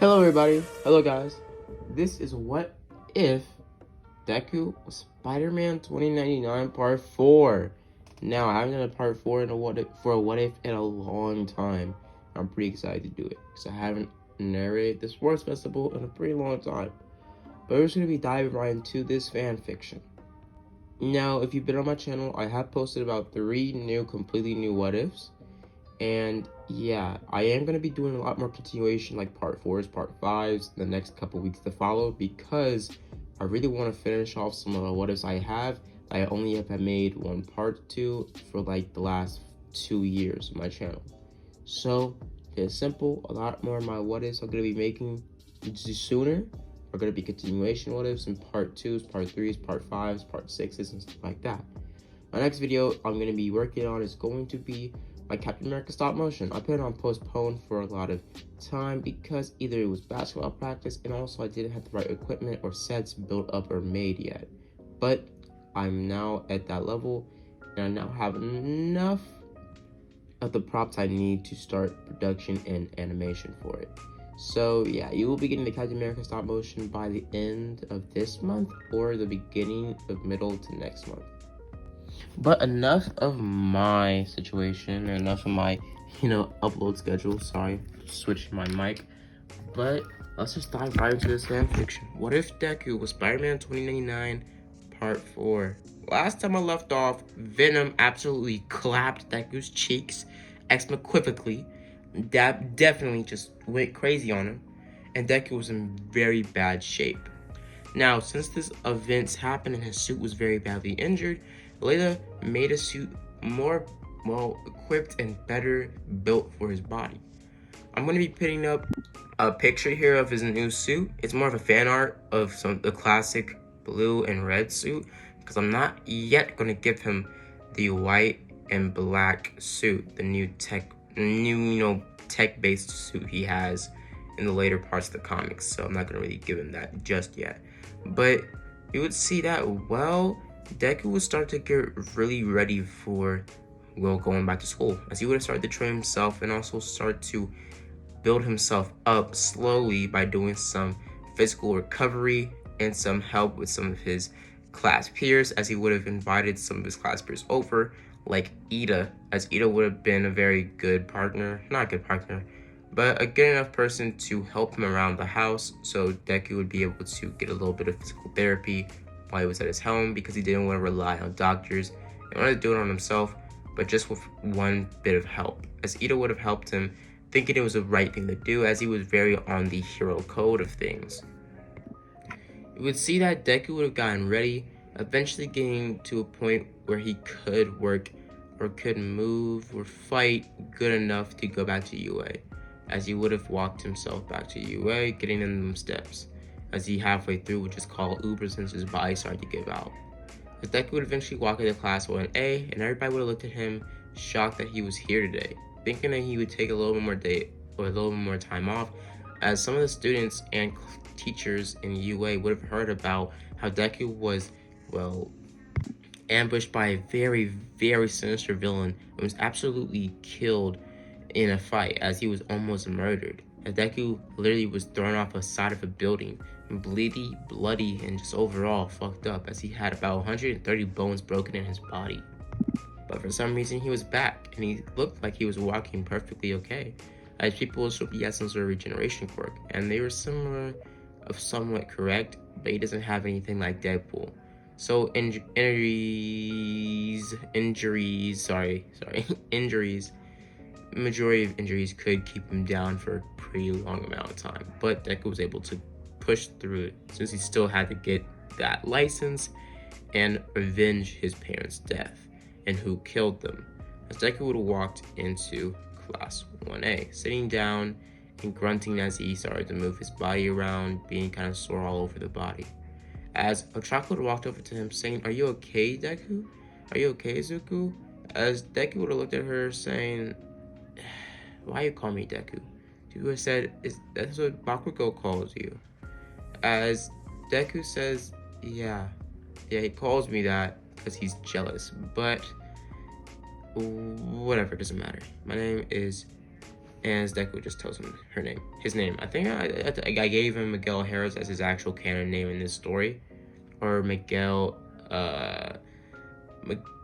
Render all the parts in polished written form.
Hello everybody, hello guys. This is What If Deku was Spider-Man 2099 Part 4. Now, I haven't done a Part 4 in a What If in a long time. I'm pretty excited to do it, because I haven't narrated this Sports Festival in a pretty long time. But we're just going to be diving right into this fan fiction. Now, if you've been on my channel, I have posted about 3 completely new What Ifs. And yeah, I am going to be doing a lot more continuation, like part 4s, part 5s, the next couple weeks to follow, because I really want to finish off some of the what ifs I have. I only have made one part 2 for like the last 2 years of my channel. So it's simple. A lot more of my what ifs I'm going to be making sooner are going to be continuation what ifs and part 2s, part 3s, part 5s, part 6s, and stuff like that. My next video I'm going to be working on is going to be my Captain America stop motion. I put it on postpone for a lot of time because either it was basketball practice and also I didn't have the right equipment or sets built up or made yet. But I'm now at that level and I now have enough of the props I need to start production and animation for it. So yeah, you will be getting the Captain America stop motion by the end of this month or the beginning of middle to next month. But enough of my situation, enough of my, upload schedule. Sorry, switching my mic. But let's just dive right into this fan fiction. What if Deku was Spider-Man 2099 Part 4? Last time I left off, Venom absolutely clapped Deku's cheeks unequivocally. That definitely just went crazy on him. And Deku was in very bad shape. Now, since this events happened and his suit was very badly injured, Layla made a suit more equipped and better built for his body. I'm going to be putting up a picture here of his new suit. It's more of a fan art of the classic blue and red suit, because I'm not yet going to give him the white and black suit, the new tech-based suit he has in the later parts of the comics. So I'm not going to really give him that just yet. But you would see that, Deku would start to get really ready for, going back to school, as he would have started to train himself and also start to build himself up slowly by doing some physical recovery and some help with some of his class peers, as he would have invited some of his class peers over, like Ida, as Ida would have been a very good partner, not a good partner, but a good enough person to help him around the house, so Deku would be able to get a little bit of physical therapy while he was at his home, because he didn't want to rely on doctors. He wanted to do it on himself, but just with one bit of help, as Ida would have helped him, thinking it was the right thing to do, as he was very on the hero code of things. You would see that Deku would have gotten ready, eventually getting to a point where he could work or could move or fight good enough to go back to UA, as he would have walked himself back to UA, getting in them steps, as he halfway through would just call Uber since his body started to give out. As Deku would eventually walk into class 1A, and everybody would have looked at him, shocked that he was here today, thinking that he would take a little bit more day or a little bit more time off, as some of the students and teachers in UA would have heard about how Deku was, ambushed by a very, very sinister villain and was absolutely killed in a fight, as he was almost murdered. As Deku literally was thrown off the side of a building, bloody, and just overall fucked up, as he had about 130 bones broken in his body. But for some reason he was back, and he looked like he was walking perfectly okay, as people assumed he had some sort of regeneration quirk, and they were somewhat correct, but he doesn't have anything like Deadpool. So injuries, majority of injuries could keep him down for a pretty long amount of time, but Deku was able to push through it, since he still had to get that license and avenge his parents' death and who killed them. As Deku would have walked into class 1A, sitting down and grunting as he started to move his body around, being kind of sore all over the body. As a chocolate walked over to him saying, "Are you okay, Deku? Are you okay, Zuko?" As Deku would have looked at her saying, "Why you call me Deku?" Zuko said, "That's what Bakugo calls you." As Deku says, yeah, he calls me that because he's jealous, but whatever, doesn't matter. My name is And Deku just tells him his name. I think I gave him Miguel Harris as his actual canon name in this story, or Miguel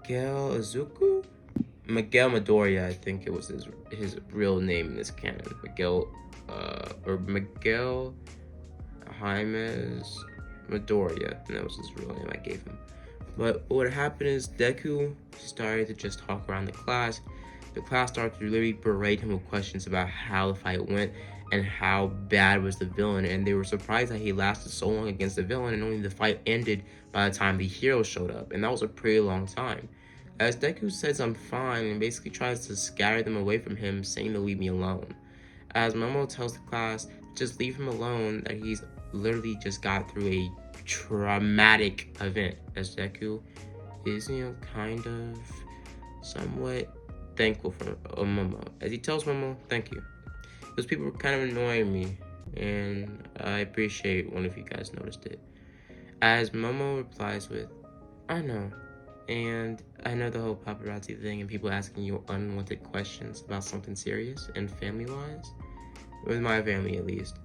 Izuku, Miguel Midoriya. I think it was his real name in this canon. Miguel or Miguel Jaimes Midoriya, and that was his real name I gave him. But what happened is Deku started to just talk around the class. The class started to really berate him with questions about how the fight went and how bad was the villain, and they were surprised that he lasted so long against the villain, and only the fight ended by the time the hero showed up, and that was a pretty long time. As Deku says I'm fine and basically tries to scatter them away from him, saying to leave me alone. As Momo tells the class just leave him alone, that he's literally just got through a traumatic event, as Deku is, kind of somewhat thankful for Momo, as he tells Momo, thank you. Those people were kind of annoying me, and I appreciate one of you guys noticed it. As Momo replies with, I know, and I know the whole paparazzi thing and people asking you unwanted questions about something serious and family-wise, with my family at least.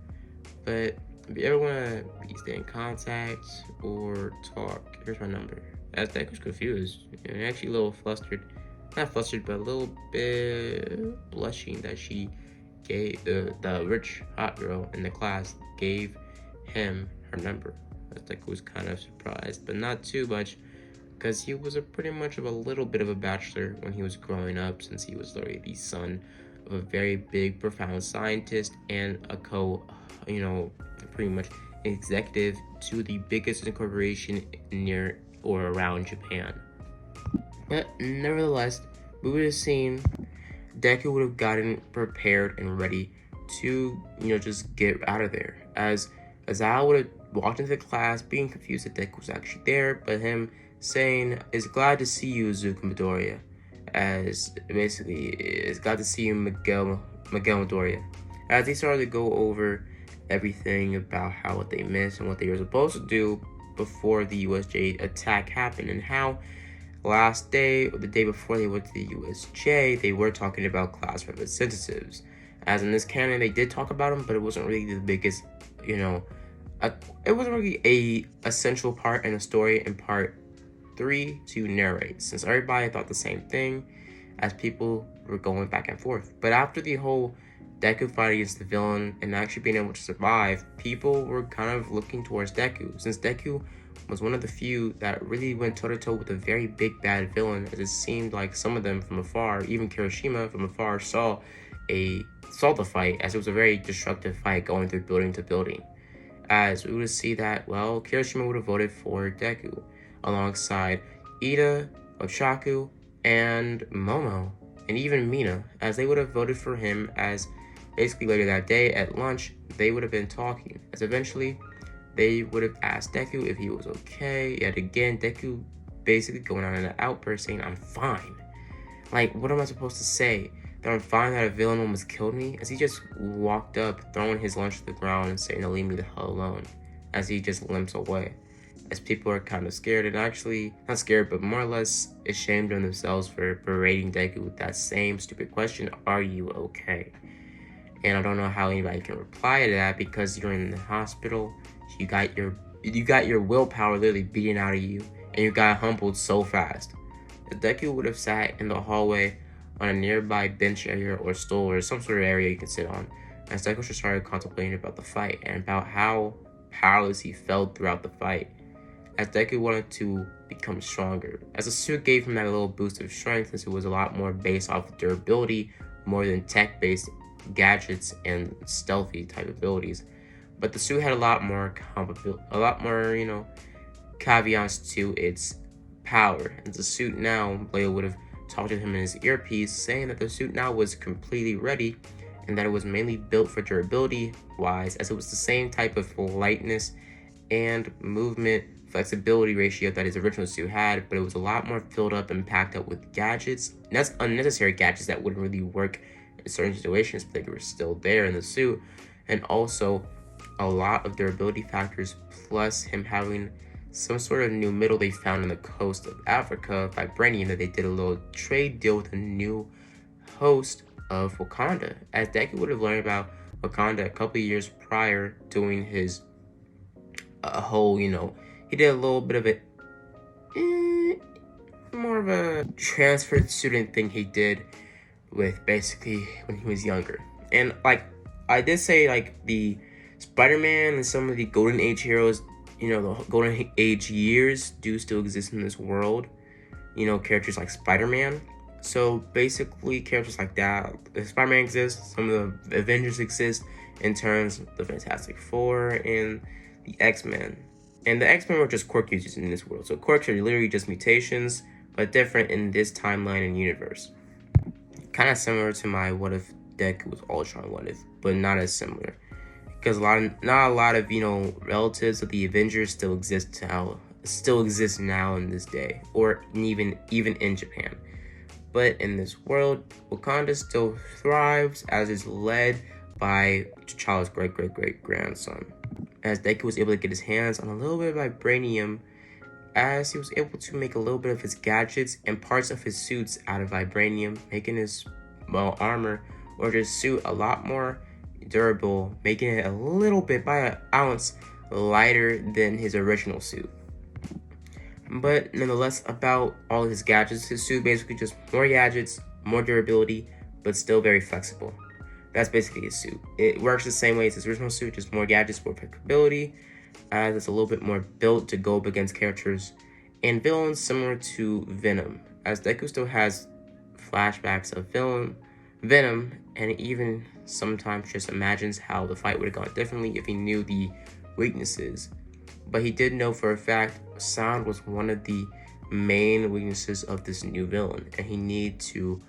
But if you ever want to stay in contact or talk, here's my number. As Deku's confused and actually a little flustered. Not flustered, but a little bit blushing that she gave the rich hot girl in the class gave him her number. As Deku was kind of surprised, but not too much, because he was pretty much of a little bit of a bachelor when he was growing up, since he was literally the son of a very big, profound scientist and a pretty much executive to the biggest corporation near or around Japan. But nevertheless, we would have seen Deku would have gotten prepared and ready to, just get out of there. As Al would have walked into the class, being confused that Deku was actually there, but him saying, "It's glad to see you, Izuku Midoriya." As basically, it's glad to see you, Miguel Midoriya. As they started to go over everything about what they missed and what they were supposed to do before the USJ attack happened, and how last day or the day before they went to the USJ, they were talking about class representatives. As in this canon, they did talk about them, but it wasn't really the biggest, it wasn't really a essential part in the story in part 3 to narrate, since everybody thought the same thing as people were going back and forth. But after the whole Deku fight against the villain and actually being able to survive, people were kind of looking towards Deku, since Deku was one of the few that really went toe-to-toe with a very big bad villain, as it seemed like some of them from afar, even Kirishima from afar, saw the fight, as it was a very destructive fight going through building to building. As we would see that, Kirishima would have voted for Deku, alongside Ida, Ochaku, and Momo, and even Mina, as they would have voted for him, as basically later that day at lunch, they would have been talking, as eventually they would have asked Deku if he was okay. Yet again, Deku basically going on an outburst saying, I'm fine. Like, what am I supposed to say? That I'm fine that a villain almost killed me? As he just walked up, throwing his lunch to the ground and saying to leave me the hell alone. As he just limps away. As people are kind of scared, and actually, not scared, but more or less ashamed of themselves for berating Deku with that same stupid question, are you okay? And I don't know how anybody can reply to that, because you're in the hospital. You got your willpower literally beaten out of you, and you got humbled so fast. If Deku would have sat in the hallway on a nearby bench area or stool or some sort of area you can sit on, as Deku just started contemplating about the fight and about how powerless he felt throughout the fight. As Deku wanted to become stronger, as the suit gave him that little boost of strength, since it was a lot more based off of durability more than tech-based gadgets and stealthy type abilities. But the suit had a lot more caveats to its power. And the suit now, Blade would have talked to him in his earpiece, saying that the suit now was completely ready, and that it was mainly built for durability wise, as it was the same type of lightness and movement flexibility ratio that his original suit had, but it was a lot more filled up and packed up with gadgets. And that's unnecessary gadgets that wouldn't really work in certain situations, but they were still there in the suit. And also a lot of durability factors, plus him having some sort of new metal they found on the coast of Africa, vibranium, that they did a little trade deal with a new host of Wakanda, as Deku would have learned about Wakanda a couple of years prior, doing his whole, he did a little bit of it, more of a transferred student thing he did with basically when he was younger. And like I did say, like the Spider-Man and some of the Golden Age heroes, the Golden Age years do still exist in this world. Characters like Spider-Man. So basically characters like that, the Spider-Man exists, some of the Avengers exist in terms of the Fantastic Four and the X-Men. And the X-Men were just quirk users in this world. So quirks are literally just mutations, but different in this timeline and universe. Kind of similar to my What If Deku was Ultron What If, but not as similar. Because not a lot of, relatives of the Avengers still exist now in this day, or even in Japan. But in this world, Wakanda still thrives, as is led by T'Challa's great-great-great-grandson. As Deku was able to get his hands on a little bit of vibranium, as he was able to make a little bit of his gadgets and parts of his suits out of vibranium, making his armor or his suit a lot more durable, making it a little bit by an ounce lighter than his original suit. But nonetheless, about all his gadgets, his suit basically just more gadgets, more durability, but still very flexible. That's basically his suit. It works the same way as his original suit, just more gadgets, more flexibility, as it's a little bit more built to go up against characters and villains similar to Venom, as Deku still has flashbacks of Venom, and even sometimes just imagines how the fight would have gone differently if he knew the weaknesses. But he did know for a fact sound was one of the main weaknesses of this new villain, and he needed to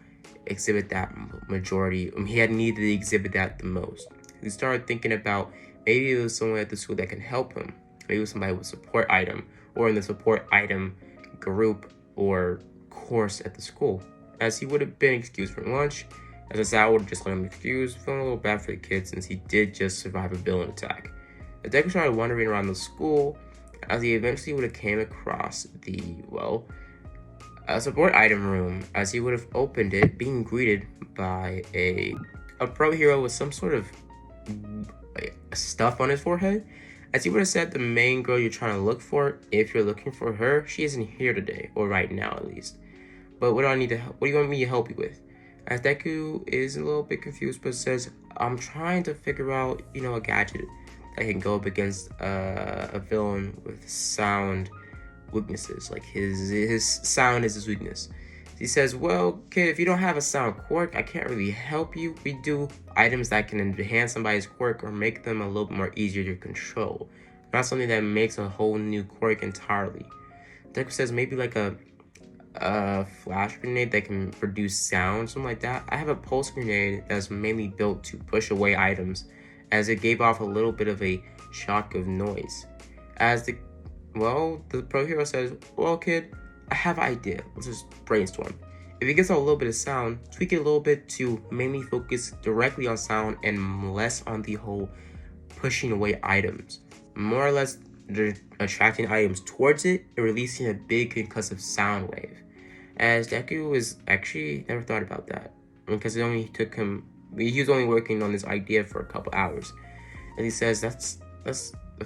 exhibit that he needed to exhibit that the most. He started thinking about maybe it was someone at the school that can help him. Maybe it was somebody with a support item, or in the support item group or course at the school, as he would have been excused from lunch. As I said, I would have just let him excuse, feeling a little bad for the kid since he did just survive a villain attack. As Deku started wandering around the school, as he eventually would have came across a support item room, as he would have opened it, being greeted by a pro hero with some sort of stuff on his forehead. As he would have said, the main girl you're trying to look for, if you're looking for her, she isn't here today, or right now at least. But what do you want me to help you with? As Deku is a little bit confused, but says, I'm trying to figure out, a gadget that can go up against a villain with sound weaknesses. Like his sound is his weakness. He says, well, kid, if you don't have a sound quirk, I can't really help you. We do items that can enhance somebody's quirk or make them a little bit more easier to control. Not something that makes a whole new quirk entirely. Deku says maybe like a flash grenade that can produce sound, something like that. I have a pulse grenade that's mainly built to push away items, as it gave off a little bit of a shock of noise. As the pro hero says, well, kid, I have an idea. Let's just brainstorm. If it gets a little bit of sound, tweak it a little bit to mainly focus directly on sound and less on the whole pushing away items. More or less, they're attracting items towards it and releasing a big concussive sound wave. As Deku was actually never thought about that, because he was only working on this idea for a couple hours. And he says, that's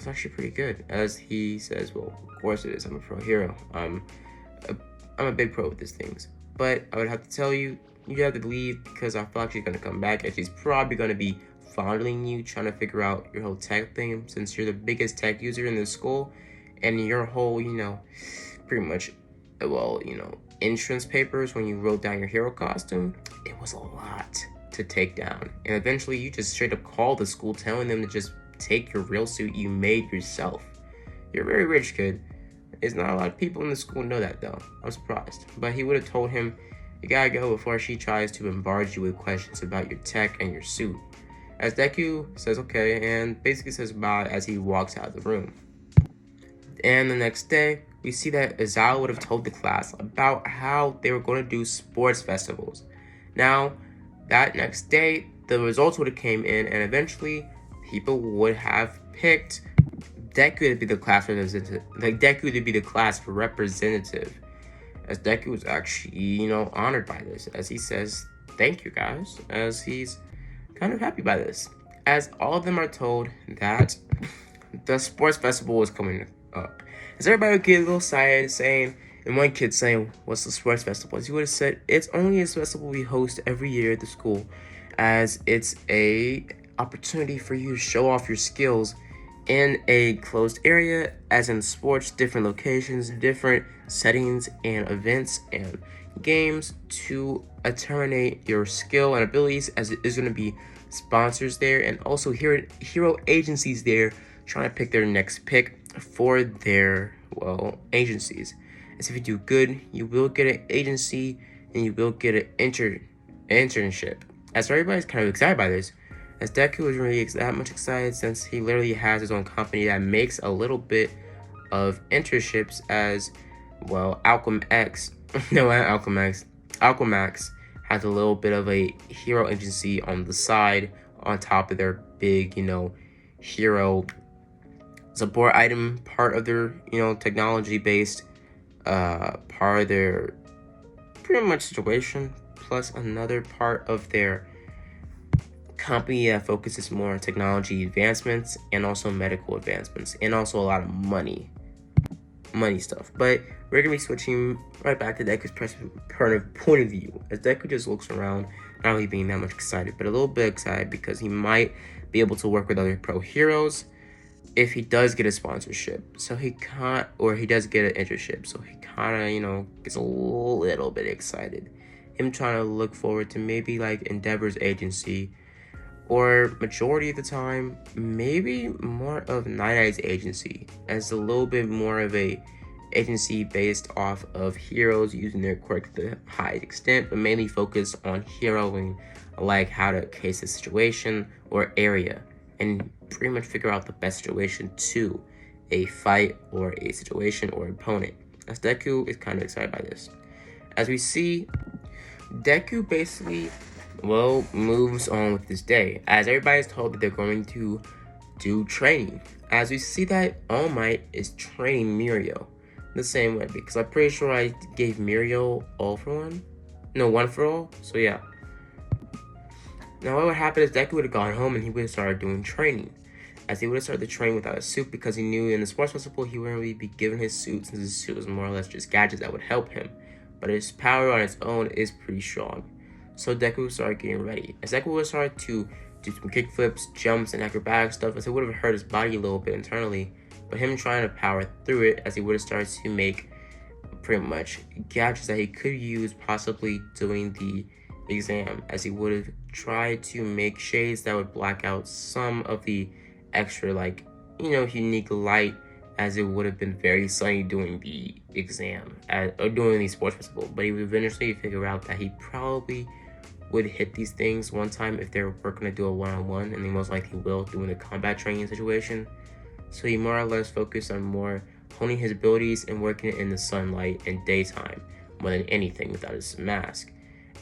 actually pretty good. As he says, well, of course it is. I'm a pro hero. I'm a big pro with these things. But I would have to tell you, you have to leave because I feel like she's going to come back. And she's probably going to be fondling you, trying to figure out your whole tech thing, since you're the biggest tech user in the school. And your whole, pretty much, entrance papers when you wrote down your hero costume, it was a lot to take down. And eventually you just straight up called the school telling them to just take your real suit you made yourself. You're very rich, kid. There's not a lot of people in the school know that though. I'm surprised. But he would have told him, you gotta go before she tries to bombard you with questions about your tech and your suit. As Deku says okay and basically says bye as he walks out of the room. And the next day, we see that Aizawa would have told the class about how they were going to do sports festivals. Now, that next day, the results would have came in, and eventually, people would have picked Deku to be the class representative. As Deku was actually, honored by this, as he says thank you guys, as he's kind of happy by this. As all of them are told that the sports festival is coming up. As everybody would get a little excited saying, and one kid saying, what's the sports festival? As he would have said, it's only a festival we host every year at the school, as it's a opportunity for you to show off your skills in a closed area, as in sports, different locations, different settings and events and games to determine your skill and abilities, as it is going to be sponsors there and also hero agencies there trying to pick their next pick for their, well, agencies. As if you do good, you will get an agency and you will get an internship. As everybody's kind of excited by this, as Deku isn't really that much excited since he literally has his own company that makes a little bit of internships, as well, Alchemax has a little bit of a hero agency on the side on top of their big, hero support item part of their, technology based part of their pretty much situation, plus another part of their company that focuses more on technology advancements and also medical advancements and also a lot of money stuff. But we're gonna be switching right back to Deku's point of view, as Deku just looks around, not really being that much excited, but a little bit excited because he might be able to work with other pro heroes if he does get a sponsorship. So he does get an internship. So he kind of, gets a little bit excited. Him trying to look forward to maybe like Endeavor's agency, or majority of the time, maybe more of Night Eye's agency, as a little bit more of a agency based off of heroes using their quirk to the highest extent, but mainly focused on heroing, like how to case a situation or area, and pretty much figure out the best situation to a fight or a situation or opponent. As Deku is kind of excited by this. As we see, Deku basically, moves on with this day, as everybody's told that they're going to do training. As we see that All Might is training Mirio the same way, because I'm pretty sure I gave Mirio all for one. No, one for all. So yeah. Now what would happen is Deku would have gone home and he would have started doing training. As he would have started the training without a suit, because he knew in the sports festival he wouldn't really be given his suit, since his suit was more or less just gadgets that would help him. But his power on its own is pretty strong. So Deku started getting ready. As Deku would start to do some kickflips, jumps, and acrobatic stuff, as it would have hurt his body a little bit internally, but him trying to power through it, as he would have started to make pretty much gadgets that he could use possibly doing the exam, as he would have tried to make shades that would black out some of the extra, unique light, as it would have been very sunny doing the exam, or doing the sports festival. But he would eventually figure out that he probably would hit these things one time if they were going to do a one-on-one, and they most likely will doing a combat training situation. So he more or less focused on more honing his abilities and working in the sunlight and daytime more than anything without his mask.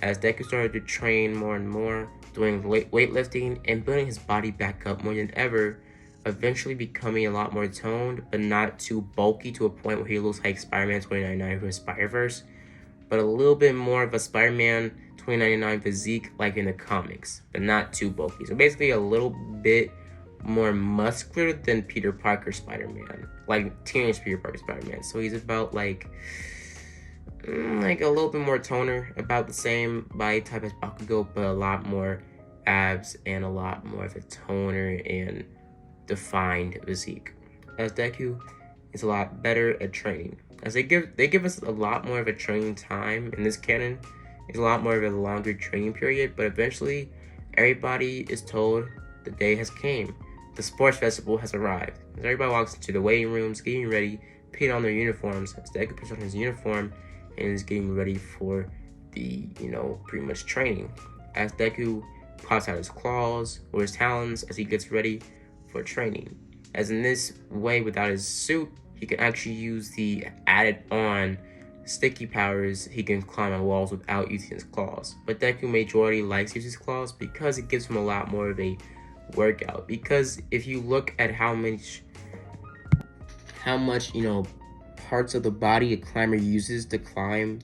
As Deku started to train more and more, doing weightlifting and building his body back up more than ever, eventually becoming a lot more toned, but not too bulky to a point where he looks like Spider-Man 2099 from Spider-Verse, but a little bit more of a Spider-Man 2099 physique like in the comics, but not too bulky. So basically a little bit more muscular than Peter Parker Spider-Man, like teenage Peter Parker Spider-Man. So he's about like a little bit more toner, about the same body type as Bakugo, but a lot more abs and a lot more of a toner and defined physique. As Deku is a lot better at training, as they give us a lot more of a training time in this canon. It's a lot more of a longer training period, but eventually everybody is told the day has came. The sports festival has arrived. As everybody walks into the waiting rooms, getting ready, putting on their uniforms, as Deku puts on his uniform and is getting ready for the, pretty much training. As Deku pops out his claws or his talons as he gets ready for training. As in this way, without his suit, he can actually use the added on sticky powers. He can climb on walls without using his claws. But Deku majority likes using his claws because it gives him a lot more of a workout. Because if you look at how much parts of the body a climber uses to climb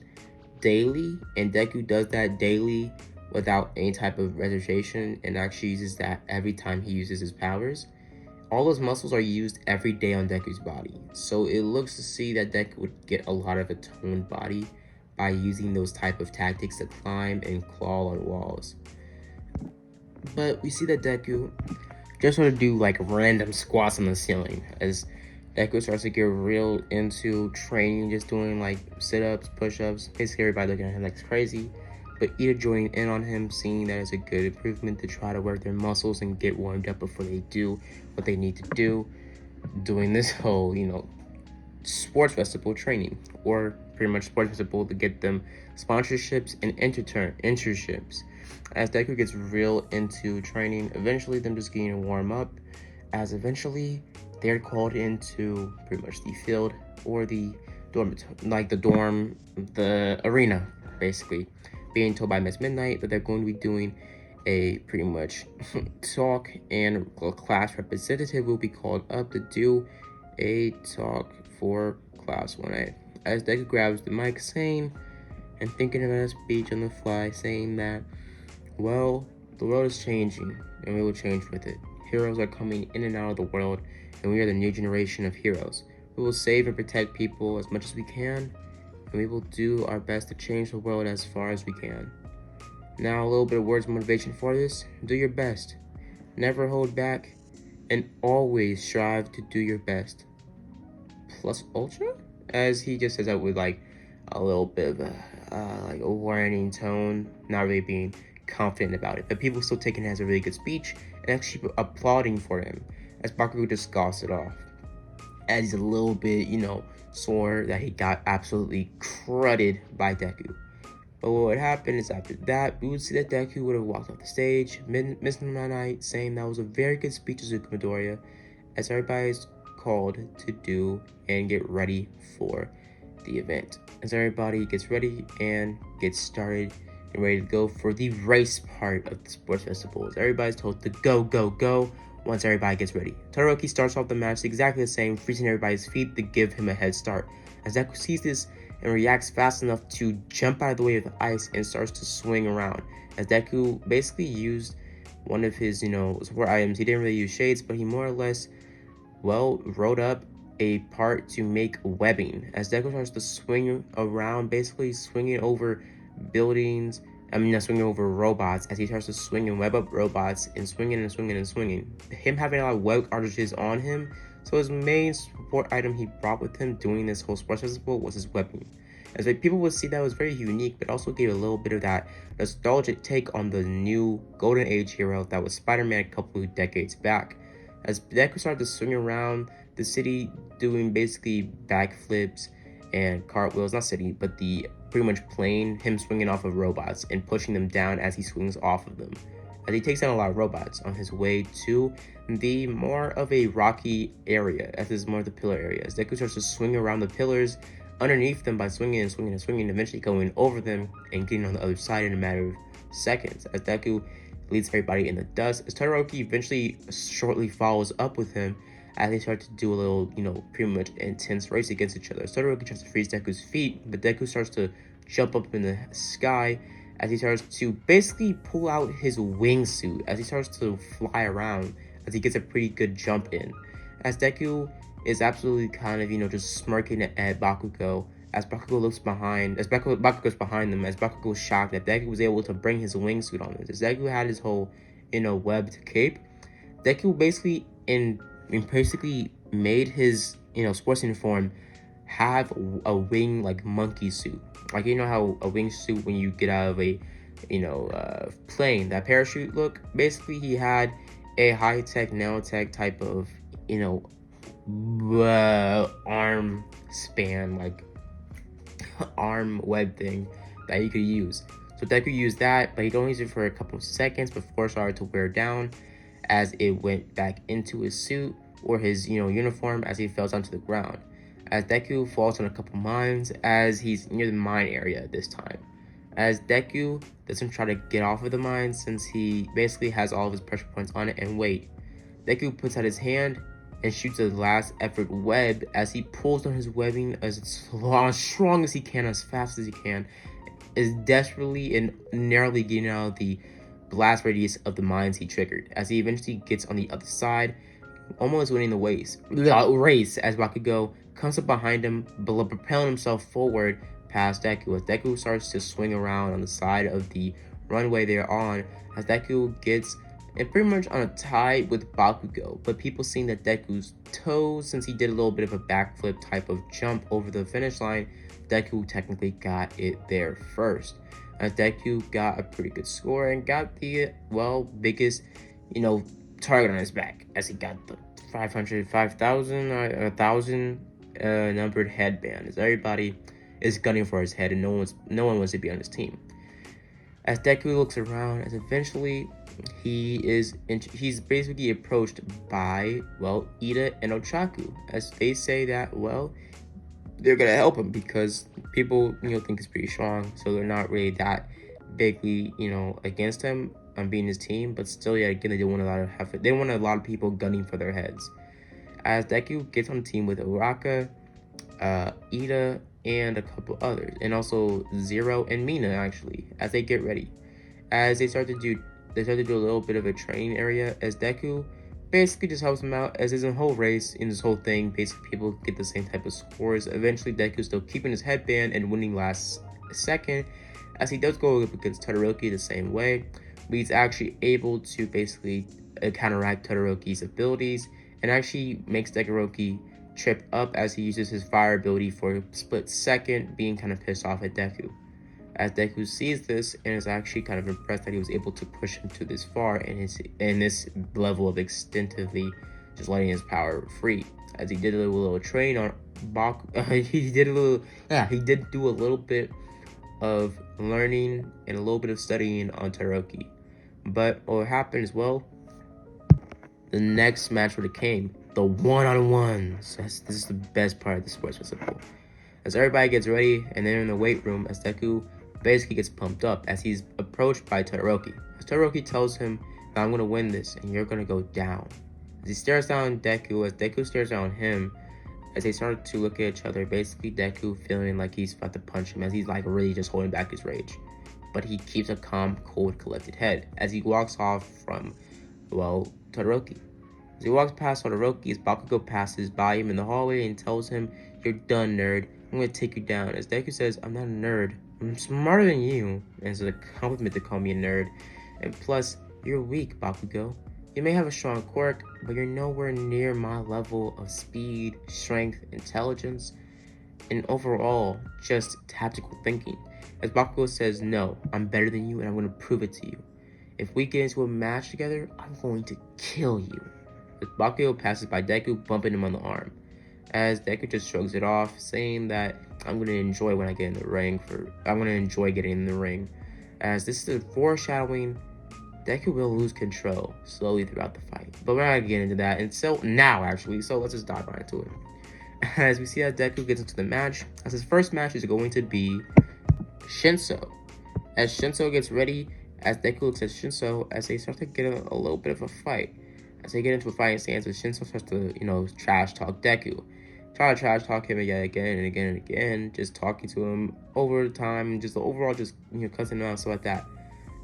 daily, and Deku does that daily without any type of reservation and actually uses that every time he uses his powers. All those muscles are used every day on Deku's body, so it looks to see that Deku would get a lot of a toned body by using those type of tactics to climb and claw on walls. But we see that Deku just want to do like random squats on the ceiling as Deku starts to get real into training, just doing like sit-ups, push-ups, basically everybody looking at him like it's crazy. But Ida joining in on him, seeing that as a good improvement to try to work their muscles and get warmed up before they do what they need to do, doing this whole, sports festival training, or pretty much sports festival to get them sponsorships and internships. As Deku gets real into training, eventually them just getting a warm up, as eventually they're called into pretty much the field or the the arena, basically, being told by Miss Midnight that they're going to be doing a pretty much talk, and a class representative will be called up to do a talk for Class 1A. As Deku grabs the mic saying and thinking about a speech on the fly, saying that, well, the world is changing and we will change with it. Heroes are coming in and out of the world, and we are the new generation of heroes. We will save and protect people as much as we can, and we will do our best to change the world as far as we can. Now, a little bit of words of motivation for this. Do your best. Never hold back, and always strive to do your best. Plus Ultra? As he just says that with like a little bit of a warning tone, not really being confident about it. But people still taking it as a really good speech and actually applauding for him, as Bakugo just scoffs it off. As he's a little bit, sore that he got absolutely crudted by Deku. But what would happen is after that, we would see that Deku would have walked off the stage, Miss Midnight saying that was a very good speech to Zuko Midoriya, as everybody's called to do and get ready for the event. As everybody gets ready and gets started and ready to go for the race part of the sports festival, as everybody's told to go, go, go once everybody gets ready. Todoroki starts off the match exactly the same, freezing everybody's feet to give him a head start. As Deku sees this and reacts fast enough to jump out of the way of the ice and starts to swing around, as Deku basically used one of his, support items. He didn't really use shades, but he more or less, wrote up a part to make webbing, as Deku starts to swing around, basically swinging over buildings. Not swinging over robots, as he starts to swing and web up robots and swinging and swinging and swinging. Him having a lot of web cartridges on him, so his main support item he brought with him doing this whole sports festival was his webbing. As people would see that was very unique, but also gave a little bit of that nostalgic take on the new Golden Age hero that was Spider-Man a couple of decades back. As Deku started to swing around the city doing basically backflips and cartwheels, not city, but the pretty much plane, him swinging off of robots and pushing them down as he swings off of them. As he takes down a lot of robots on his way to the more of a rocky area, as this is more of the pillar area. As Deku starts to swing around the pillars underneath them by swinging and swinging and swinging, eventually going over them and getting on the other side in a matter of seconds. As Deku leads everybody in the dust, as Todoroki eventually shortly follows up with him, as they start to do a little, pretty much intense race against each other. Todoroki tries to freeze Deku's feet, but Deku starts to jump up in the sky as he starts to basically pull out his wingsuit, as he starts to fly around, as he gets a pretty good jump in. As Deku is absolutely kind of, just smirking at Bakugo, as Bakugo looks behind, as Bakugo's behind them, as Bakugo's shocked that Deku was able to bring his wingsuit on this. As Deku had his whole, webbed cape, Deku basically basically made his, sports uniform have a wing like monkey suit. Like, how a wingsuit when you get out of a, plane, that parachute look. Basically, he had a high-tech, nanotech type of, arm span, like arm web thing that you could use. So Deku used that, but he could only use it for a couple of seconds before it started to wear down, as it went back into his suit or his, uniform, as he fell down to the ground. As Deku falls on a couple mines, as he's near the mine area this time. As Deku doesn't try to get off of the mine, since he basically has all of his pressure points on it, and wait. Deku puts out his hand and shoots a last effort web, as he pulls on his webbing as strong as he can, as fast as he can, is desperately and narrowly getting out of the blast radius of the mines he triggered, as he eventually gets on the other side, almost winning the race as Bakugo comes up behind him, propelling himself forward past Deku, as Deku starts to swing around on the side of the runway they're on, as Deku gets pretty much on a tie with Bakugo, but people seeing that Deku's toes, since he did a little bit of a backflip type of jump over the finish line, Deku technically got it there first. As Deku got a pretty good score and got the, biggest, target on his back, as he got the 1,000 numbered headband, as everybody is gunning for his head and no one wants to be on his team. As Deku looks around, as eventually he's basically approached by, Ida and Ochaku, as they say that, they're gonna help him because people, think he's pretty strong, so they're not really that bigly, against him on being his team, but still, yeah, again, they want a lot of people gunning for their heads. As Deku gets on the team with Uraka, Ida, and a couple others, and also Zero and Mina, actually, as they get ready. As they start to do a little bit of a training area, as Deku basically just helps them out, as in a whole race, in this whole thing, basically people get the same type of scores. Eventually, Deku's still keeping his headband and winning last second, as he does go up against Todoroki the same way, but he's actually able to basically counteract Todoroki's abilities, and actually makes Todoroki trip up as he uses his fire ability for a split second, being kind of pissed off at Deku. As Deku sees this and is actually kind of impressed that he was able to push him to this far in this level of extensively just letting his power free. As he did a little train on Baku, he did do a little bit of learning and a little bit of studying on Todoroki. But what happened as well, the next match would have came, the one-on-ones. This is the best part of the sports festival. As everybody gets ready and they're in the weight room, as Deku basically gets pumped up as he's approached by Todoroki. As Todoroki tells him that I'm going to win this and you're going to go down. As he stares down Deku, as Deku stares down him, as they start to look at each other, basically Deku feeling like he's about to punch him, as he's like really just holding back his rage. But he keeps a calm, cold, collected head as he walks off from, Todoroki. As he walks past Todoroki, as Bakugo passes by him in the hallway and tells him, "You're done, nerd. I'm going to take you down." As Deku says, "I'm not a nerd. I'm smarter than you." And it's a compliment to call me a nerd. And plus, you're weak, Bakugo. You may have a strong quirk, but you're nowhere near my level of speed, strength, intelligence, and overall, just tactical thinking. As Bakugo says, "No, I'm better than you and I'm going to prove it to you. If we get into a match together, I'm going to kill you." As Bakugo passes by Deku, bumping him on the arm. As Deku just shrugs it off, saying that I'm going to enjoy when I get in the ring. I'm going to enjoy getting in the ring. As this is a foreshadowing, Deku will lose control slowly throughout the fight. But we're not going to get into that until now, actually. So let's just dive right into it. As we see that Deku gets into the match, as his first match is going to be Shinso. As Shinso gets ready, as Deku looks at Shinso, as they start to get a little bit of a fight. As they get into a fighting stance, Shinso starts to, trash talk Deku. Try to trash talk him again and again and again, just talking to him over time, just overall just, cussing him out and stuff like that.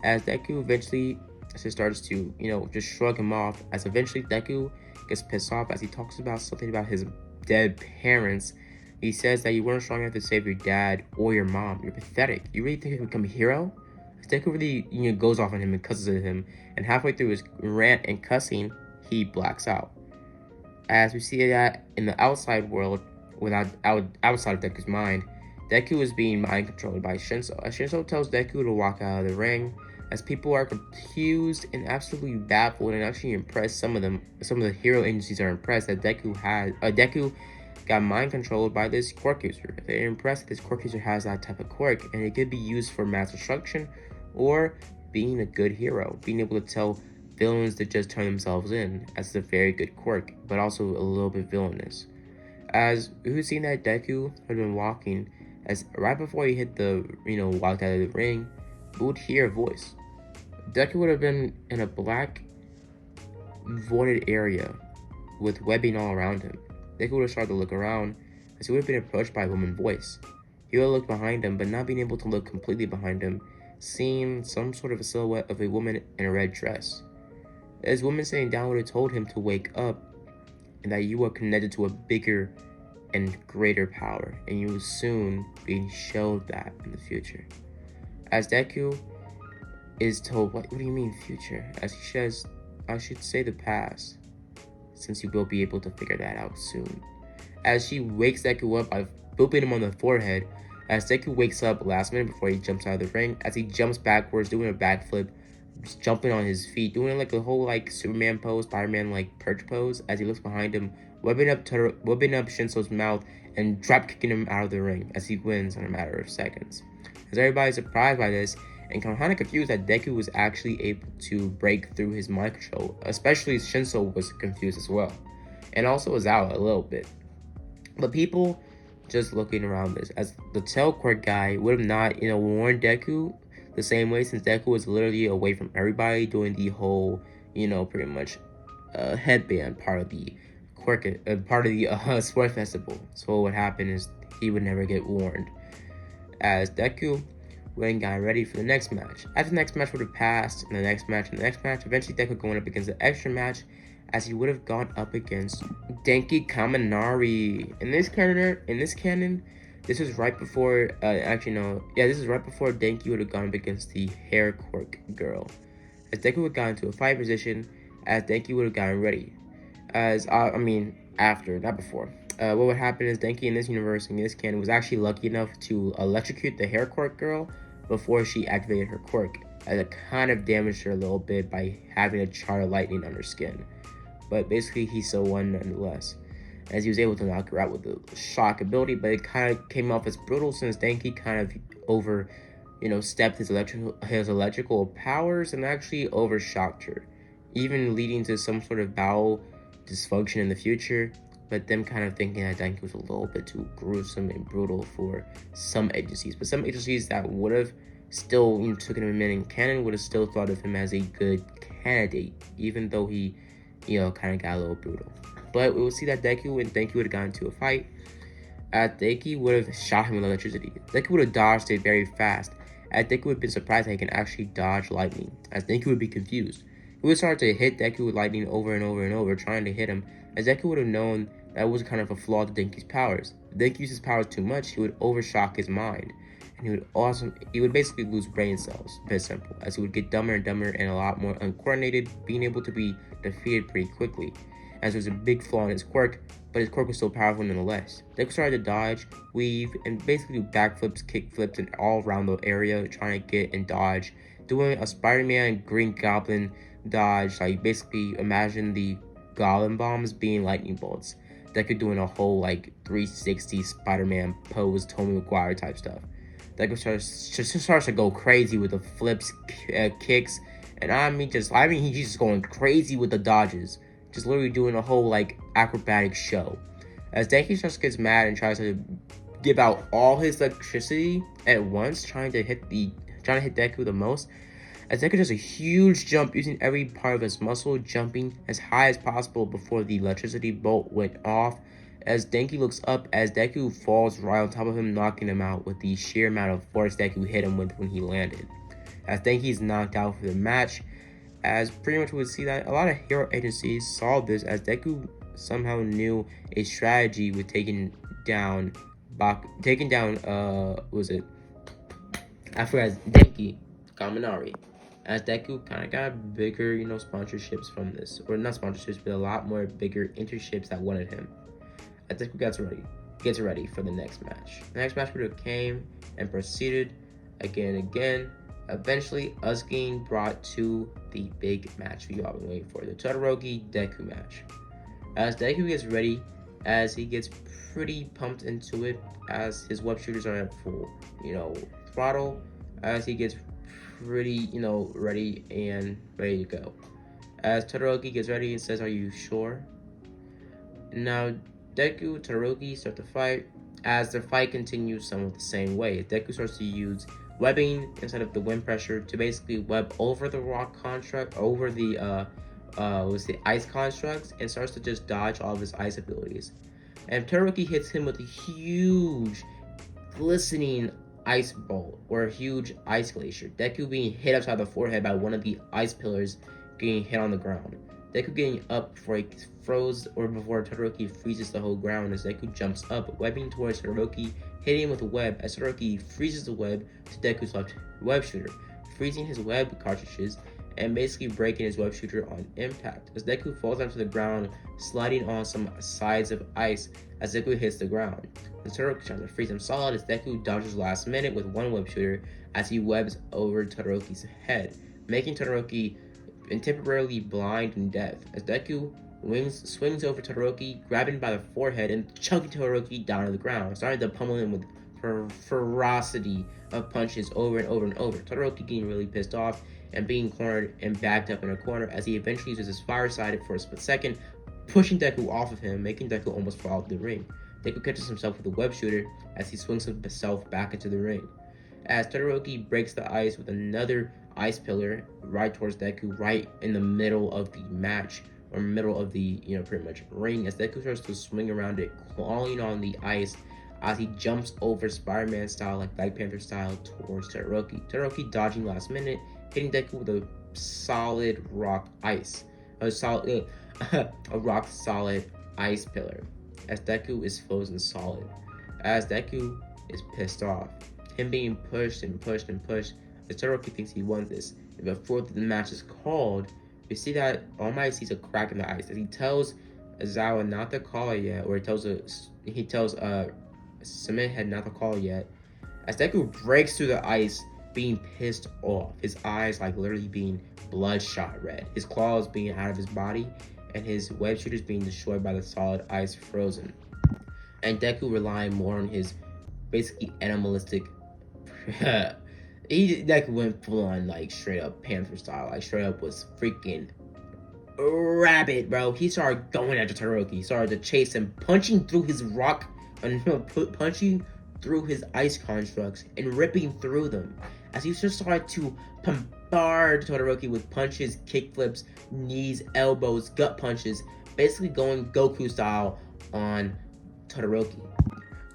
As Deku eventually just starts to, just shrug him off, as eventually Deku gets pissed off as he talks about something about his dead parents. He says that you weren't strong enough to save your dad or your mom. You're pathetic. You really think you can become a hero? As Deku really, goes off on him and cusses at him, and halfway through his rant and cussing, he blacks out. As we see that in the outside world, outside of Deku's mind, Deku is being mind controlled by Shinso. As Shinso tells Deku to walk out of the ring, as people are confused and absolutely baffled and actually impressed. Some of the hero agencies are impressed that Deku got mind controlled by this quirk user. They're impressed that this quirk user has that type of quirk, and it could be used for mass destruction or being a good hero, being able to tell villains to just turn themselves in, as a very good quirk, but also a little bit villainous. As we've seen that Deku had been walking, as right before he hit walked out of the ring, we would hear a voice. Deku would have been in a black, voided area with webbing all around him. Deku would have started to look around, as he would have been approached by a woman's voice. He would look behind him, but not being able to look completely behind him, seeing some sort of a silhouette of a woman in a red dress. This woman sitting down would have told him to wake up and that you are connected to a bigger and greater power, and you will soon be showed that in the future. As Deku is told, what do you mean future? As he says, I should say the past, since you will be able to figure that out soon. As she wakes Deku up by booping him on the forehead, as Deku wakes up last minute before he jumps out of the ring, as he jumps backwards, doing a backflip, just jumping on his feet, doing like a whole like Superman pose, Spider-Man like perch pose, as he looks behind him, whipping up Shinso's mouth and drop kicking him out of the ring as he wins in a matter of seconds. As everybody's surprised by this and kind of confused that Deku was actually able to break through his mind control, especially Shinso was confused as well, and also Ozawa a little bit. But people just looking around this, as the teleport guy would have not, warned Deku the same way, since Deku was literally away from everybody doing the whole, pretty much headband part of the sport festival. So what would happen is he would never get warned. As Deku went and got ready for the next match. As the next match would have passed, and the next match, eventually Deku going up against the extra match, as he would have gone up against Denki Kaminari. In this canon, this was right before, this is right before Denki would have gone up against the hair quirk girl. As Deku would have gotten into a fight position, as Denki would have gotten ready. After, not before. What would happen is Denki in this universe, in this canon, was actually lucky enough to electrocute the hair quirk girl before she activated her quirk, as it kind of damaged her a little bit by having a char of lightning on her skin. But basically, he still won nonetheless, as he was able to knock her out with the shock ability, but it kind of came off as brutal since Denki kind of stepped his electrical powers and actually overshocked her, even leading to some sort of bowel dysfunction in the future, but them kind of thinking that Denki was a little bit too gruesome and brutal for some agencies. But some agencies that would have still, took him a minute in canon, would have still thought of him as a good candidate, even though he, kind of got a little brutal. But we will see that Deku and Denki would have gotten into a fight. Denki would have shot him with electricity. Deku would have dodged it very fast, as Deku would have been surprised that he can actually dodge lightning, as Denki would be confused. He would start to hit Deku with lightning over and over and over, trying to hit him, as Deku would have known that was kind of a flaw to Denki's powers. If Denki used his powers too much, he would overshock his mind, and he would basically lose brain cells, very simple, as he would get dumber and dumber and a lot more uncoordinated, being able to be defeated pretty quickly, as there was a big flaw in his quirk, but his quirk was still powerful nonetheless. Deku started to dodge, weave, and basically do backflips, kickflips, and all around the area, trying to get and dodge, doing a Spider-Man Green Goblin dodge. Like, basically imagine the Goblin bombs being lightning bolts. Deku doing a whole 360 Spider-Man pose, Tobey Maguire type stuff. Deku starts to go crazy with the flips, kicks, and he's just going crazy with the dodges, just literally doing a whole acrobatic show. As Denki just gets mad and tries to give out all his electricity at once, trying to hit Deku the most. As Deku does a huge jump using every part of his muscle, jumping as high as possible before the electricity bolt went off. As Denki looks up, as Deku falls right on top of him, knocking him out with the sheer amount of force Deku hit him with when he landed. As Denki is knocked out for the match, as pretty much we would see that a lot of hero agencies saw this, as Deku somehow knew a strategy with taking down Denki Kaminari. As Deku kind of got bigger, sponsorships from this. Or not sponsorships, but a lot more bigger internships that wanted him. As Deku gets ready for the next match. The next match would have came and proceeded again and again. Eventually, us getting brought to the big match we all been waiting for. The Todoroki Deku match. As Deku gets ready, as he gets pretty pumped into it, as his web shooters are at full, throttle, as he gets pretty, ready to go. As Todoroki gets ready and says, "Are you sure?" Now, Deku, Todoroki start to fight. As the fight continues somewhat the same way, Deku starts to use webbing instead of the wind pressure to basically web over the rock construct, over the ice constructs, and starts to just dodge all of his ice abilities. And Todoroki hits him with a huge glistening ice bolt or a huge ice glacier. Deku being hit upside the forehead by one of the ice pillars, getting hit on the ground. Deku getting up before he froze or before Todoroki freezes the whole ground as Deku jumps up, webbing towards Todoroki, hitting him with a web as Todoroki freezes the web to Deku's left web shooter, freezing his web cartridges and basically breaking his web shooter on impact. As Deku falls onto the ground, sliding on some sides of ice as Deku hits the ground. The Todoroki tries to freeze him solid as Deku dodges last minute with one web shooter as he webs over Todoroki's head, making Todoroki temporarily blind and deaf. As Deku swings over Todoroki, grabbing by the forehead and chucking Todoroki down to the ground, starting to pummel him with ferocity of punches over and over and over. Todoroki getting really pissed off and being cornered and backed up in a corner as he eventually uses his fire side for a split second, pushing Deku off of him, making Deku almost fall out of the ring. Deku catches himself with a web shooter as he swings himself back into the ring. As Todoroki breaks the ice with another ice pillar right towards Deku, right in the middle of the match, or middle of the, pretty much ring, as Deku starts to swing around it, clawing on the ice as he jumps over Spider-Man style, like Black Panther style, towards Todoroki. Todoroki dodging last minute, hitting Deku with a solid rock ice. A rock solid ice pillar. As Deku is frozen solid. As Deku is pissed off. Him being pushed and pushed and pushed. As Todoroki thinks he won this. And before the match is called, we see that All Might sees a crack in the ice. As he tells Aizawa not to call it yet, or he tells Cement Head not to call yet. As Deku breaks through the ice, being pissed off, his eyes like literally being bloodshot red, his claws being out of his body, and his web shooters being destroyed by the solid ice frozen. And Deku relying more on his basically animalistic Deku went full on like straight up Panther style, like straight up was freaking rabid, bro. He started going after Todoroki. He started to chase him, punching through his punching through his ice constructs and ripping through them. As he just started to bombard Todoroki with punches, kickflips, knees, elbows, gut punches, basically going Goku style on Todoroki.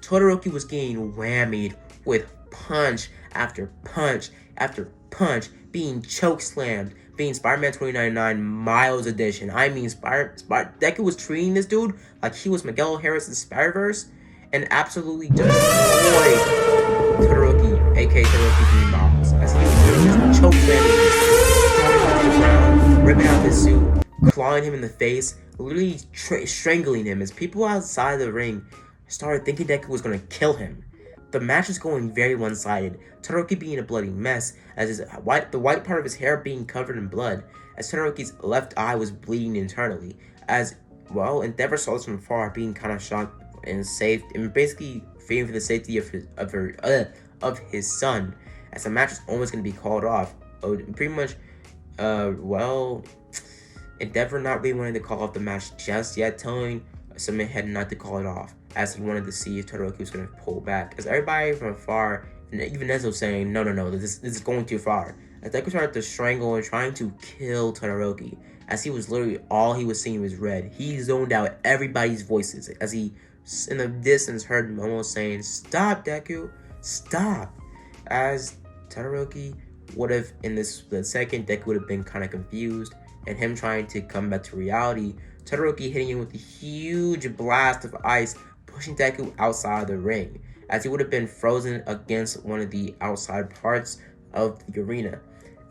Todoroki was getting whammied with punch after punch after punch, being chokeslammed, being Spider-Man 2099 Miles Edition. I mean, Deku was treating this dude like he was Miguel Harris's Spider-Verse and absolutely destroyed Todoroki, aka Todoroki Green Bombs, as he was just chokeslamming, throwing him to the ground, ripping out his suit, clawing him in the face, literally strangling him, as people outside the ring started thinking Deku was going to kill him. The match is going very one-sided, Todoroki being a bloody mess, as the white part of his hair being covered in blood, as Todoroki's left eye was bleeding internally, as, well, Endeavor saw this from far, being kind of shocked and safe, and basically fearing for the safety of his son, as the match is almost going to be called off. Pretty much, Endeavor not really wanting to call off the match just yet, telling Cement Head not to call it off, as he wanted to see if Todoroki was going to pull back. As everybody from afar, and even Nezo saying, no, this is going too far. As Deku started to strangle and trying to kill Todoroki, as he was literally, all he was seeing was red. He zoned out everybody's voices, as he, in the distance, heard Momo saying, "Stop, Deku, stop." As Todoroki would have, in this split second, Deku would have been kind of confused, and him trying to come back to reality, Todoroki hitting him with a huge blast of ice, pushing Deku outside of the ring, as he would have been frozen against one of the outside parts of the arena.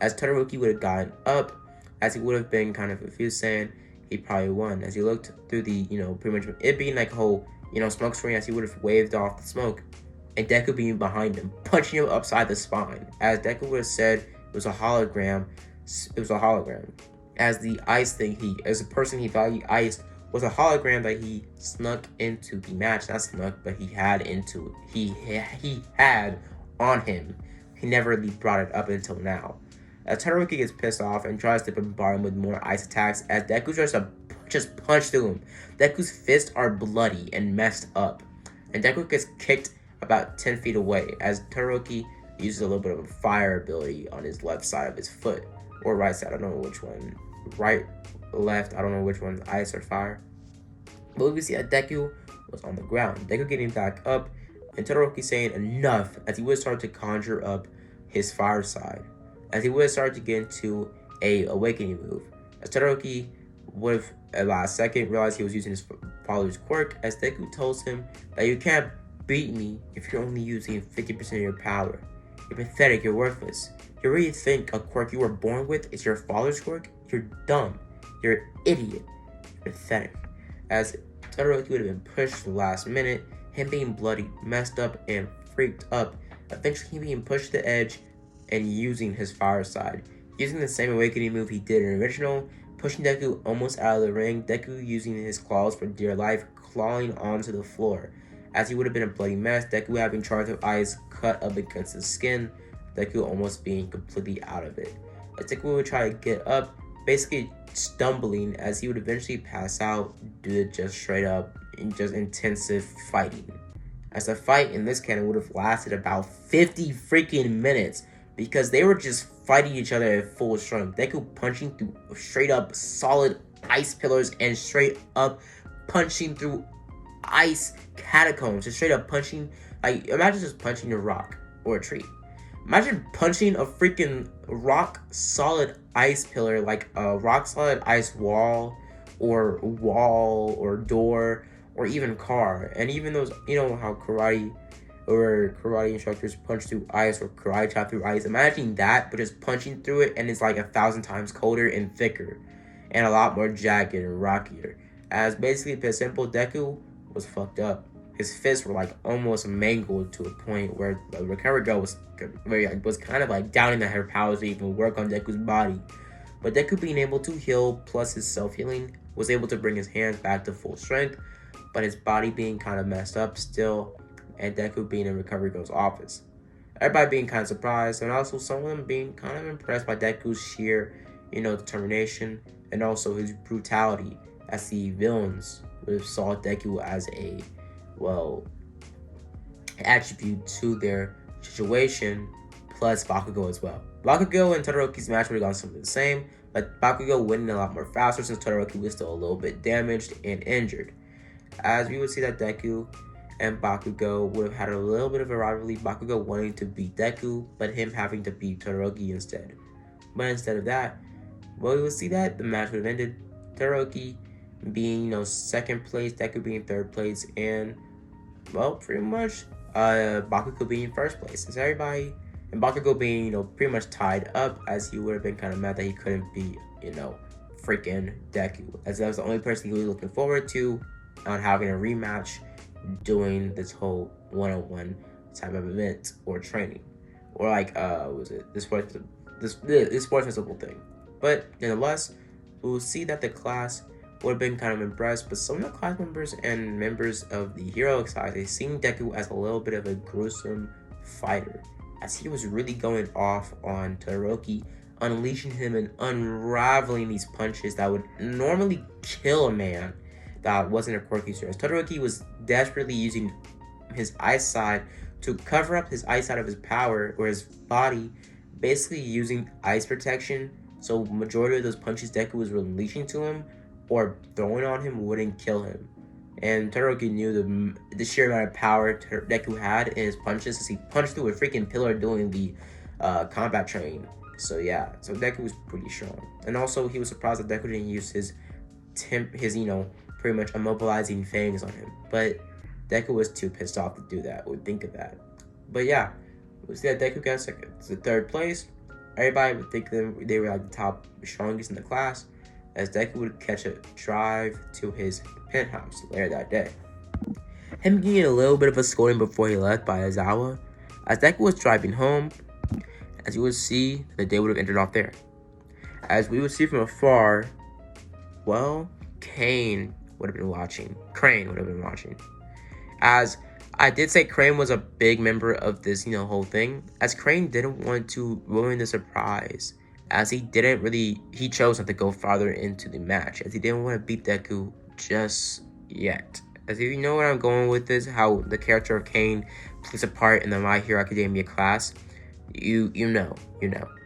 As Todoroki would have gotten up, as he would have been kind of confused, saying he probably won, as he looked through the, pretty much it being like a whole, smoke screen, as he would have waved off the smoke, and Deku being behind him, punching him upside the spine. As Deku would have said it was a hologram, as the ice thing as a person he thought he iced was a hologram that he snuck into the match. Not snuck, but he had on him. He never really brought it up until now. As Todoroki gets pissed off and tries to bombard him with more ice attacks, as Deku tries to just punch through him. Deku's fists are bloody and messed up, and Deku gets kicked about 10 feet away, as Todoroki uses a little bit of a fire ability on his left side of his foot, or right side, I don't know which one, right, left, I don't know which one's ice or fire. But we see that Deku was on the ground. Deku getting back up, and Todoroki saying enough as he would start to conjure up his fire side, as he would start to get into a awakening move. As Todoroki would have at last second realized he was using his father's quirk, as Deku tells him that you can't beat me if you're only using 50% of your power. You're pathetic, you're worthless. You really think a quirk you were born with is your father's quirk? You're dumb. You're an idiot. You're pathetic. As Todoroki would have been pushed to the last minute, him being bloody, messed up, and freaked up, eventually being pushed to the edge and using his fire side. Using the same awakening move he did in the original, pushing Deku almost out of the ring, Deku using his claws for dear life, clawing onto the floor. As he would have been a bloody mess, Deku having charge of ice cut up against his skin, Deku almost being completely out of it. As Deku would try to get up, basically stumbling as he would eventually pass out due to just straight up just intensive fighting. As the fight in this canon would have lasted about 50 freaking minutes because they were just fighting each other at full strength. Deku punching through straight up solid ice pillars and straight up punching through ice catacombs. Just straight up punching, like imagine just punching a rock or a tree. Imagine punching a freaking rock solid ice pillar, like a rock solid ice wall or door or even car. And even those, you know how karate instructors punch through ice or karate chop through ice. Imagine that, but just punching through it and it's like 1,000 times colder and thicker and a lot more jagged and rockier. As basically put simple, Deku was fucked up. His fists were like almost mangled to a point where the recovery girl was kind of like doubting that her powers to even work on Deku's body. But Deku being able to heal plus his self-healing was able to bring his hands back to full strength, but his body being kind of messed up still, and Deku being in recovery girl's office. Everybody being kind of surprised, and also some of them being kind of impressed by Deku's sheer, determination and also his brutality, as the villains would have saw Deku as a attribute to their situation, plus Bakugo as well. Bakugo and Todoroki's match would have gone something the same, but Bakugo winning a lot more faster since Todoroki was still a little bit damaged and injured. As we would see that Deku and Bakugo would have had a little bit of a rivalry, Bakugo wanting to beat Deku, but him having to beat Todoroki instead. But instead of that, we would see that the match would have ended, Todoroki being, second place, Deku being third place, and, pretty much, Bakugo being first place. As everybody, and Bakugo being, pretty much tied up, as he would have been kind of mad that he couldn't beat, freaking Deku. As that was the only person he was looking forward to on having a rematch doing this whole one-on-one type of event or training. Or like, this sports festival thing. But, nonetheless, we'll see that the class would have been kind of impressed, but some of the class members and members of the heroic side, they seen Deku as a little bit of a gruesome fighter, as he was really going off on Todoroki, unleashing him and unraveling these punches that would normally kill a man that wasn't a quirky user. Todoroki was desperately using his ice side to cover up his ice side of his power, or his body, basically using ice protection, so majority of those punches Deku was unleashing to him or throwing on him wouldn't kill him. And Todoroki knew the sheer amount of power Deku had in his punches, as he punched through a freaking pillar doing the combat training. So yeah, so Deku was pretty strong. And also he was surprised that Deku didn't use his pretty much immobilizing fangs on him. But Deku was too pissed off to do that, would think of that. But yeah, we see that Deku got second. It's the third place. Everybody would think they were like the top strongest in the class, as Deku would catch a drive to his penthouse later that day. Him getting a little bit of a scolding before he left by Aizawa, as Deku was driving home, as you would see, the day would have ended off there. As we would see from afar, Crane would have been watching. As I did say, Crane was a big member of this, whole thing, as Crane didn't want to ruin the surprise, as he chose not to go farther into the match, as he didn't want to beat Deku just yet. As if you know where I'm going with this, how the character of Kane plays a part in the My Hero Academia class, you know.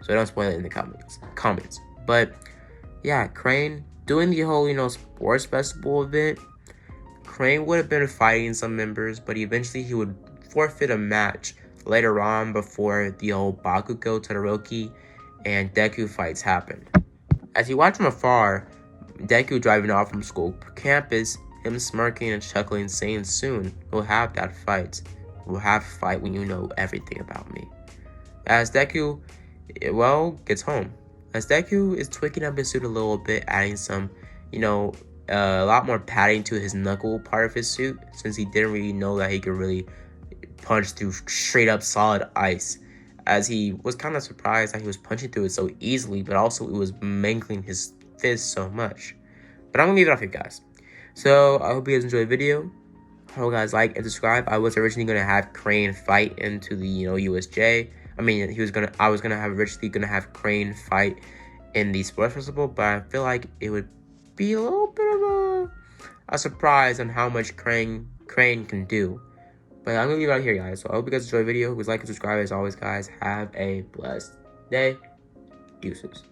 So don't spoil it in the comments. But yeah, Crane doing the whole, sports festival event, Crane would have been fighting some members, but eventually he would forfeit a match later on before the whole Bakugo Todoroki and Deku fights happen. As you watch from afar, Deku driving off from school campus, him smirking and chuckling, saying soon we'll have that fight. We'll have a fight when you know everything about me. As Deku, gets home. As Deku is tweaking up his suit a little bit, adding some, a lot more padding to his knuckle part of his suit, since he didn't really know that he could really punch through straight up solid ice. As he was kind of surprised that he was punching through it so easily, but also it was mangling his fist so much. But I'm gonna leave it off here, guys. So I hope you guys enjoyed the video. I hope you guys like and subscribe. I was originally gonna have Crane fight into the USJ. I was originally gonna have Crane fight in the sports festival, but I feel like it would be a little bit of a surprise on how much Crane can do. But I'm gonna leave it out here, guys. So I hope you guys enjoyed the video. Please like and subscribe as always, guys. Have a blessed day. Deuces.